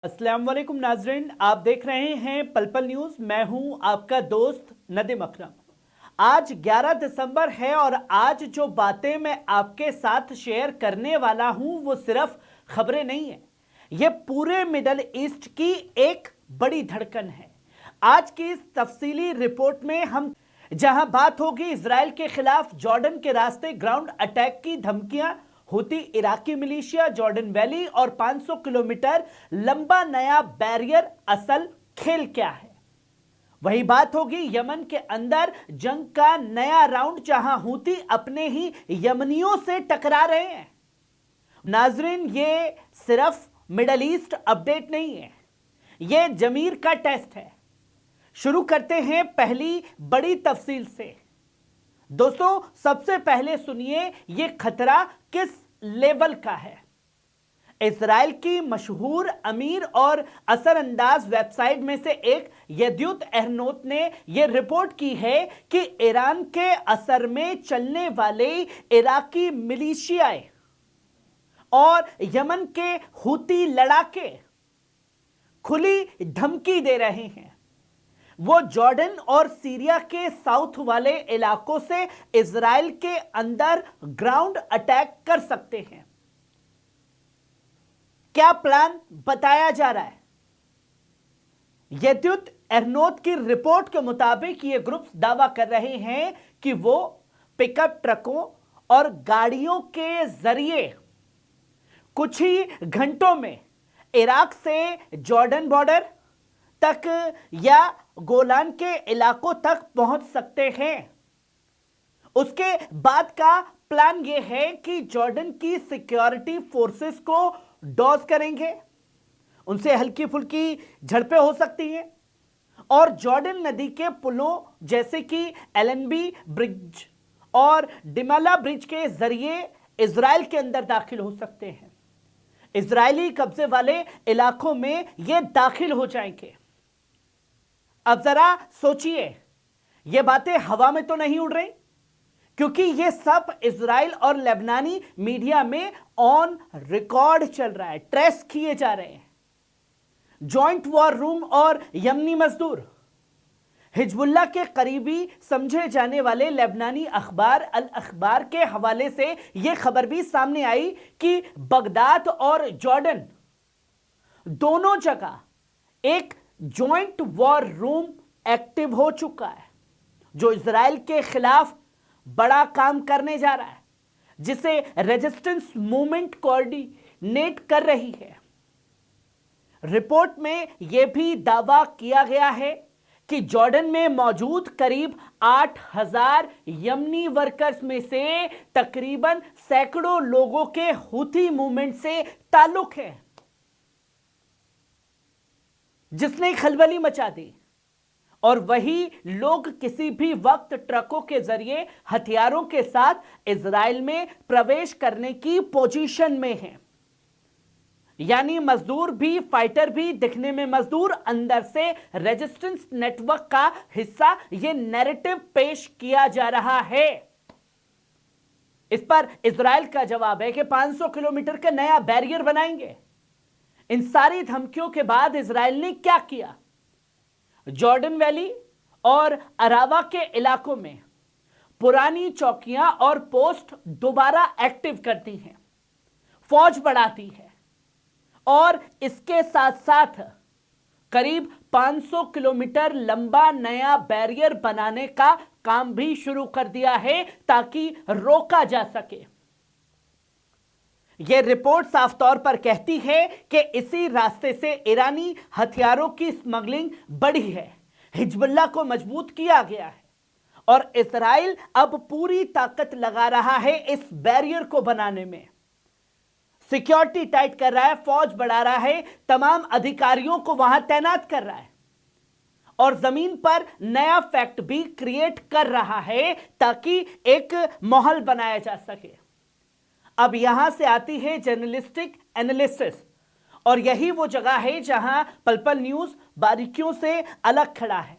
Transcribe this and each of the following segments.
अस्सलाम वालेकुम नाजरीन, आप देख रहे हैं पल पल न्यूज। मैं हूं आपका दोस्त नदीम अकरम। आज 11 दिसंबर है और आज जो बातें मैं आपके साथ शेयर करने वाला हूं वो सिर्फ खबरें नहीं है, ये पूरे मिडल ईस्ट की एक बड़ी धड़कन है। आज की इस तफसीली रिपोर्ट में हम जहां बात होगी इजराइल के खिलाफ जॉर्डन के रास्ते ग्राउंड अटैक की धमकियां, Houthi Iraqi militia, Jordan valley और 500 किलोमीटर लंबा नया बैरियर, असल खेल क्या है। वही बात होगी यमन के अंदर जंग का नया राउंड, जहां हूती अपने ही यमनियों से टकरा रहे हैं। नाजरीन, ये सिर्फ मिडल ईस्ट अपडेट नहीं है, ये जमीर का टेस्ट है। शुरू करते हैं पहली बड़ी तफसील से। दोस्तों, सबसे पहले सुनिए ये खतरा किस लेवल का है। इजराइल की मशहूर, अमीर और असरअंदाज वेबसाइट में से एक यद्युत एहरनोत ने यह रिपोर्ट की है कि ईरान के असर में चलने वाले इराकी मिलिशियाए और यमन के हूती लड़ाके खुली धमकी दे रहे हैं। वो जॉर्डन और सीरिया के साउथ वाले इलाकों से इजराइल के अंदर ग्राउंड अटैक कर सकते हैं। क्या प्लान बताया जा रहा है? यद्युत एहरनोत की रिपोर्ट के मुताबिक ये ग्रुप्स दावा कर रहे हैं कि वो पिकअप ट्रकों और गाड़ियों के जरिए कुछ ही घंटों में इराक से जॉर्डन बॉर्डर तक या गोलान के इलाकों तक पहुंच सकते हैं। उसके बाद का प्लान यह है कि जॉर्डन की सिक्योरिटी फोर्सेस को डॉज करेंगे, उनसे हल्की फुल्की झड़पें हो सकती हैं और जॉर्डन नदी के पुलों जैसे कि एलएनबी ब्रिज और डिमाला ब्रिज के जरिए इजराइल के अंदर दाखिल हो सकते हैं। इजरायली कब्जे वाले इलाकों में ये दाखिल हो जाएंगे। अब जरा सोचिए, ये बातें हवा में तो नहीं उड़ रही, क्योंकि ये सब इजराइल और लेबनानी मीडिया में ऑन रिकॉर्ड चल रहा है, ट्रेस किए जा रहे हैं। जॉइंट वॉर रूम और यमनी मजदूर, हिजबुल्लाह के करीबी समझे जाने वाले लेबनानी अखबार अल अखबार के हवाले से यह खबर भी सामने आई कि बगदाद और जॉर्डन दोनों जगह एक जॉइंट वॉर रूम एक्टिव हो चुका है, जो इजराइल के खिलाफ बड़ा काम करने जा रहा है, जिसे रेजिस्टेंस मूवमेंट कोऑर्डिनेट कर रही है। रिपोर्ट में यह भी दावा किया गया है कि जॉर्डन में मौजूद करीब 8,000 यमनी वर्कर्स में से तकरीबन सैकड़ों लोगों के हूथी मूवमेंट से ताल्लुक है, जिसने खलबली मचा दी। और वही लोग किसी भी वक्त ट्रकों के जरिए हथियारों के साथ इजराइल में प्रवेश करने की पोजीशन में हैं। यानी मजदूर भी, फाइटर भी, दिखने में मजदूर, अंदर से रेजिस्टेंस नेटवर्क का हिस्सा। यह नैरेटिव पेश किया जा रहा है। इस पर इजराइल का जवाब है कि 500 किलोमीटर का नया बैरियर बनाएंगे। इन सारी धमकियों के बाद इजराइल ने क्या किया? जॉर्डन वैली और अरावा के इलाकों में पुरानी चौकियां और पोस्ट दोबारा एक्टिव करती हैं, फौज बढ़ाती है और इसके साथ साथ करीब 500 किलोमीटर लंबा नया बैरियर बनाने का काम भी शुरू कर दिया है ताकि रोका जा सके। यह रिपोर्ट साफ तौर पर कहती है कि इसी रास्ते से ईरानी हथियारों की स्मगलिंग बढ़ी है, हिजबुल्लाह को मजबूत किया गया है और इजराइल अब पूरी ताकत लगा रहा है इस बैरियर को बनाने में। सिक्योरिटी टाइट कर रहा है, फौज बढ़ा रहा है, तमाम अधिकारियों को वहां तैनात कर रहा है और जमीन पर नया फैक्ट भी क्रिएट कर रहा है ताकि एक माहौल बनाया जा सके। अब यहां से आती है जर्नलिस्टिक एनालिसिस और यही वो जगह है जहां पल पल न्यूज बारीकियों से अलग खड़ा है।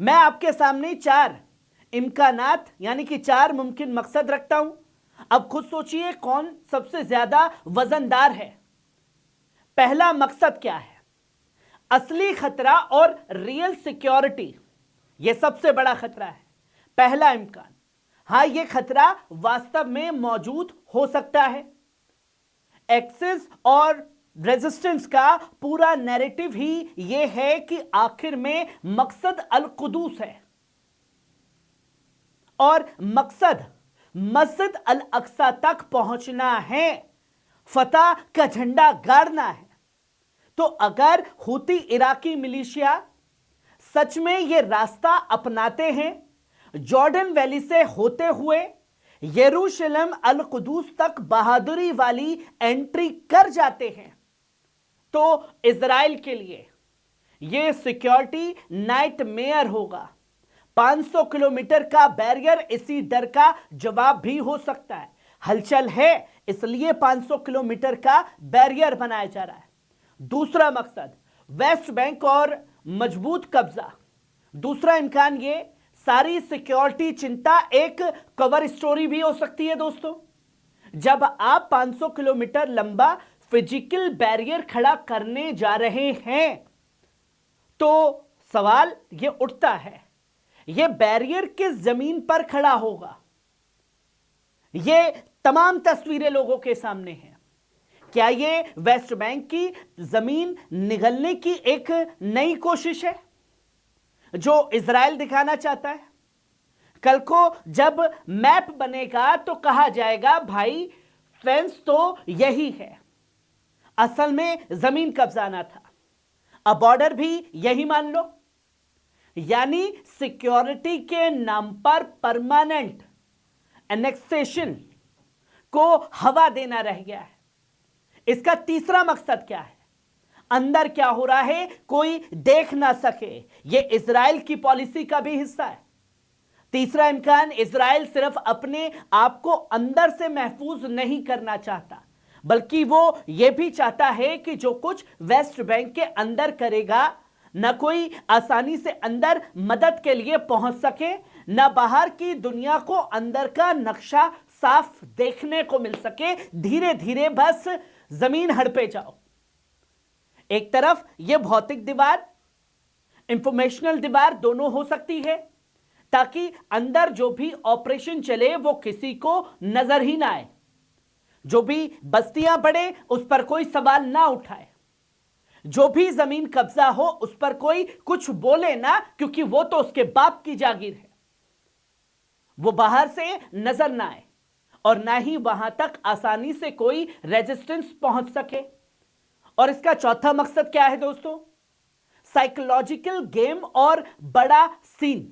मैं आपके सामने 4 इम्कानात यानी कि 4 मुमकिन मकसद रखता हूं। अब खुद सोचिए कौन सबसे ज्यादा वजनदार है। पहला मकसद क्या है? असली खतरा और रियल सिक्योरिटी, यह सबसे बड़ा खतरा है। पहला इम्कान, हां यह खतरा वास्तव में मौजूद हो सकता है। एक्सिस और रेजिस्टेंस का पूरा नैरेटिव ही यह है कि आखिर में मकसद अल कुदूस है और मकसद मस्जिद अल अक्सा तक पहुंचना है, फतह का झंडा गाड़ना है। तो अगर हूती इराकी मिलिशिया सच में यह रास्ता अपनाते हैं, जॉर्डन वैली से होते हुए यरूशलेम अल कुदूस तक बहादुरी वाली एंट्री कर जाते हैं, तो इजराइल के लिए यह सिक्योरिटी नाइटमेयर होगा। 500 किलोमीटर का बैरियर इसी डर का जवाब भी हो सकता है। हलचल है इसलिए 500 किलोमीटर का बैरियर बनाया जा रहा है। दूसरा मकसद, वेस्ट बैंक और मजबूत कब्जा। दूसरा इम्कान, ये सारी सिक्योरिटी चिंता एक कवर स्टोरी भी हो सकती है दोस्तों। जब आप 500 किलोमीटर लंबा फिजिकल बैरियर खड़ा करने जा रहे हैं तो सवाल यह उठता है, यह बैरियर किस जमीन पर खड़ा होगा? यह तमाम तस्वीरें लोगों के सामने हैं। क्या यह वेस्ट बैंक की जमीन निगलने की एक नई कोशिश है जो इजराइल दिखाना चाहता है? कल को जब मैप बनेगा तो कहा जाएगा भाई फेंस तो यही है, असल में जमीन कब्जाना था। अब बॉर्डर भी यही मान लो। यानी सिक्योरिटी के नाम पर परमानेंट एनेक्सेशन को हवा देना रह गया है। इसका तीसरा मकसद क्या है? अंदर क्या हो रहा है कोई देख ना सके, यह इजराइल की पॉलिसी का भी हिस्सा है। तीसरा इम्कान, इजराइल सिर्फ अपने आप को अंदर से महफूज नहीं करना चाहता, बल्कि वो यह भी चाहता है कि जो कुछ वेस्ट बैंक के अंदर करेगा, न कोई आसानी से अंदर मदद के लिए पहुंच सके, न बाहर की दुनिया को अंदर का नक्शा साफ देखने को मिल सके। धीरे धीरे बस जमीन हड़पे जाओ। एक तरफ यह भौतिक दीवार, इंफॉर्मेशनल दीवार दोनों हो सकती है, ताकि अंदर जो भी ऑपरेशन चले वो किसी को नजर ही ना आए, जो भी बस्तियां बढ़े उस पर कोई सवाल ना उठाए, जो भी जमीन कब्जा हो उस पर कोई कुछ बोले ना, क्योंकि वो तो उसके बाप की जागीर है। वो बाहर से नजर ना आए और ना ही वहां तक आसानी से कोई रेजिस्टेंस पहुंच सके। और इसका चौथा मकसद क्या है दोस्तों? साइकोलॉजिकल गेम और बड़ा सीन।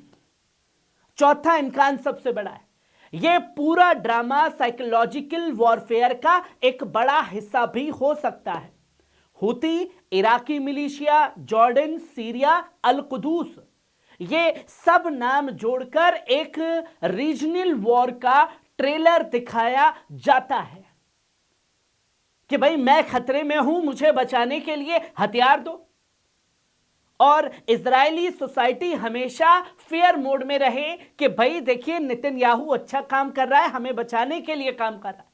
चौथा इम्कान सबसे बड़ा है। यह पूरा ड्रामा साइकोलॉजिकल वॉरफेयर का एक बड़ा हिस्सा भी हो सकता है। Houthi, Iraqi militia, Jordan, Syria, al Quds, ये सब नाम जोड़कर एक रीजनल वॉर का ट्रेलर दिखाया जाता है कि भाई मैं खतरे में हूं, मुझे बचाने के लिए हथियार दो। और इजरायली सोसाइटी हमेशा फेयर मोड में रहे कि भाई देखिए नेतन्याहू अच्छा काम कर रहा है, हमें बचाने के लिए काम कर रहा है,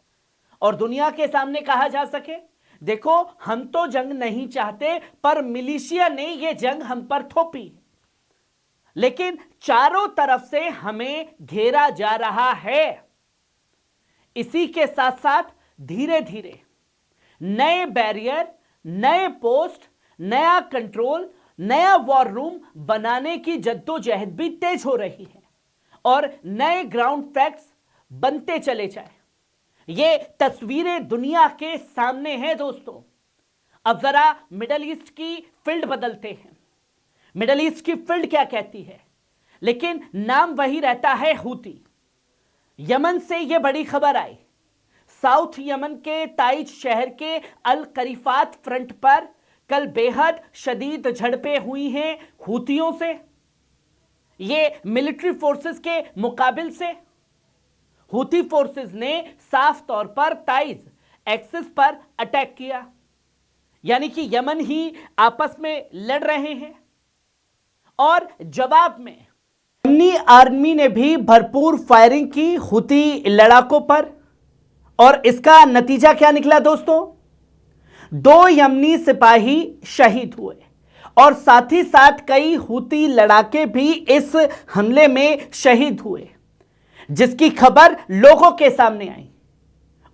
और दुनिया के सामने कहा जा सके देखो हम तो जंग नहीं चाहते, पर मिलिशिया ने यह जंग हम पर थोपी, लेकिन चारों तरफ से हमें घेरा जा रहा है। इसी के साथ साथ धीरे धीरे नए बैरियर, नए पोस्ट, नया कंट्रोल, नया वॉर रूम बनाने की जद्दोजहद भी तेज हो रही है और नए ग्राउंड फैक्ट्स बनते चले जाए। ये तस्वीरें दुनिया के सामने हैं दोस्तों। अब जरा मिडल ईस्ट की फील्ड बदलते हैं। मिडल ईस्ट की फील्ड क्या कहती है, लेकिन नाम वही रहता है, हूती। यमन से यह बड़ी खबर आई, साउथ यमन के ताइज शहर के अल करीफात फ्रंट पर कल बेहद शदीद झड़पें हुई हैं हूतियों से। ये मिलिट्री फोर्सेस के मुकाबिल से हूती फोर्सेस ने साफ तौर पर ताइज एक्सिस पर अटैक किया, यानी कि यमन ही आपस में लड़ रहे हैं। और जवाब में यमनी आर्मी ने भी भरपूर फायरिंग की हूती लड़ाकों पर। और इसका नतीजा क्या निकला दोस्तों? 2 यमनी सिपाही शहीद हुए और साथ ही साथ कई हूती लड़ाके भी इस हमले में शहीद हुए, जिसकी खबर लोगों के सामने आई।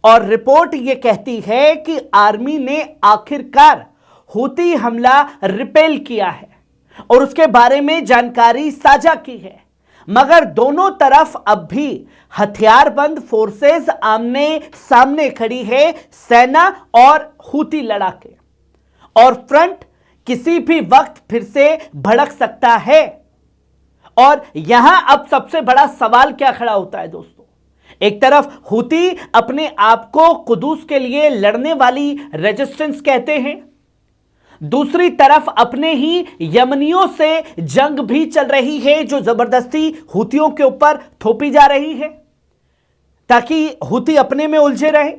और रिपोर्ट यह कहती है कि आर्मी ने आखिरकार हूती हमला रिपेल किया है और उसके बारे में जानकारी साझा की है, मगर दोनों तरफ अब भी हथियारबंद फोर्सेस आमने सामने खड़ी है, सेना और हूती लड़ाके, और फ्रंट किसी भी वक्त फिर से भड़क सकता है। और यहां अब सबसे बड़ा सवाल क्या खड़ा होता है दोस्तों, एक तरफ हूती अपने आप को कुदूस के लिए लड़ने वाली रेजिस्टेंस कहते हैं, दूसरी तरफ अपने ही यमनियों से जंग भी चल रही है जो जबरदस्ती हूतियों के ऊपर थोपी जा रही है ताकि हूती अपने में उलझे रहे।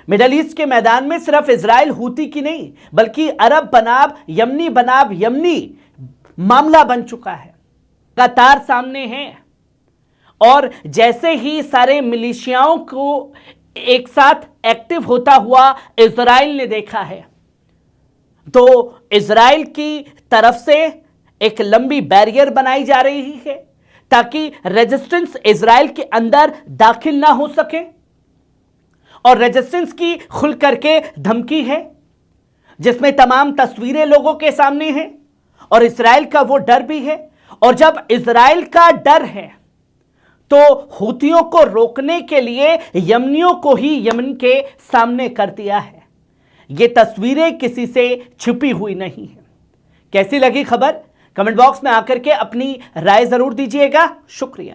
मिडल ईस्ट के मैदान में सिर्फ इजराइल हूती की नहीं बल्कि अरब बनाम यमनी मामला बन चुका है, लगातार सामने है। और जैसे ही सारे मिलिशियाओं को एक साथ एक्टिव होता हुआ इजराइल ने देखा है, तो इजराइल की तरफ से एक लंबी बैरियर बनाई जा रही है ताकि रेजिस्टेंस इजराइल के अंदर दाखिल ना हो सके। और रेजिस्टेंस की खुल करके धमकी है जिसमें तमाम तस्वीरें लोगों के सामने हैं और इजराइल का वो डर भी है। और जब इजराइल का डर है तो हूतियों को रोकने के लिए यमनियों को ही यमन के सामने कर दिया है। ये तस्वीरें किसी से छुपी हुई नहीं है। कैसी लगी खबर? कमेंट बॉक्स में आकर के अपनी राय जरूर दीजिएगा। शुक्रिया।